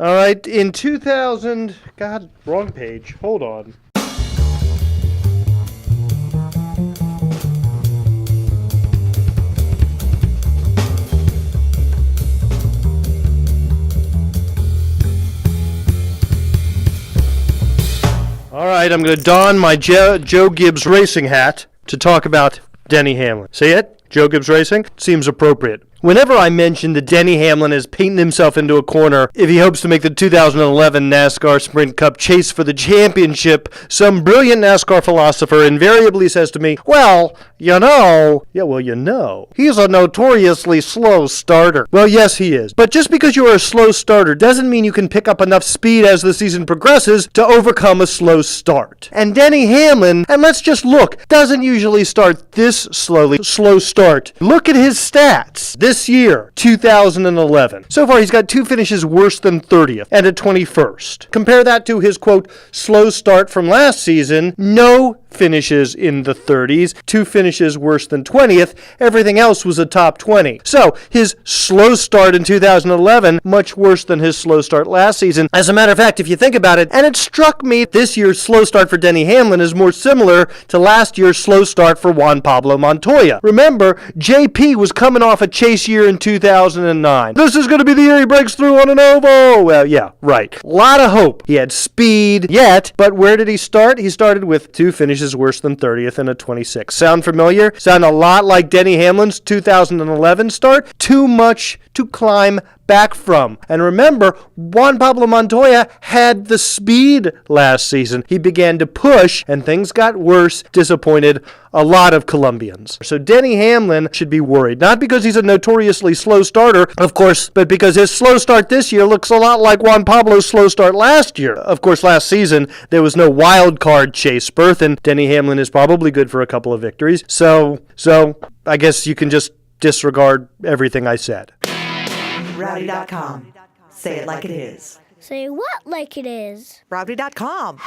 All right, in 2000... God, wrong page. Hold on. All right, I'm going to don my Joe Gibbs Racing hat to talk about Denny Hamlin. See it? Joe Gibbs Racing? Seems appropriate. Whenever I mention that Denny Hamlin is painting himself into a corner if he hopes to make the 2011 NASCAR Sprint Cup chase for the championship, some brilliant NASCAR philosopher invariably says to me, well, you know, he's a notoriously slow starter. Well, yes, he is. But just because you're a slow starter doesn't mean you can pick up enough speed as the season progresses to overcome a slow start. And Denny Hamlin, and let's just look, doesn't usually start this slowly. Slow start. Look at his stats. This year, 2011. So far, he's got 2 finishes worse than 30th and a 21st. Compare that to his, quote, slow start from last season. No finishes in the 30s, 2 finishes worse than 20th. Everything else was a top 20. So his slow start in 2011, much worse than his slow start last season. As a matter of fact, if you think about it, and it struck me this year's slow start for Denny Hamlin is more similar to last year's slow start for Juan Pablo Montoya. Remember, JP was coming off a chase year in 2009. This is going to be the year he breaks through on an oval. Well, yeah, right. A lot of hope. He had speed yet, but where did he start? He started with 2 finishes worse than 30th and a 26. Sound familiar? Sound a lot like Denny Hamlin's 2011 start? Too much to climb back from. And remember, Juan Pablo Montoya had the speed last season. He began to push, and things got worse, disappointed a lot of Colombians. So Denny Hamlin should be worried, not because he's a notoriously slow starter, of course, but because his slow start this year looks a lot like Juan Pablo's slow start last year. Of course, last season, there was no wild card chase berth, and Denny Hamlin is probably good for a couple of victories. So I guess you can just disregard everything I said. Rowdy.com. Say it like it is. Say what like it is? Rowdy.com.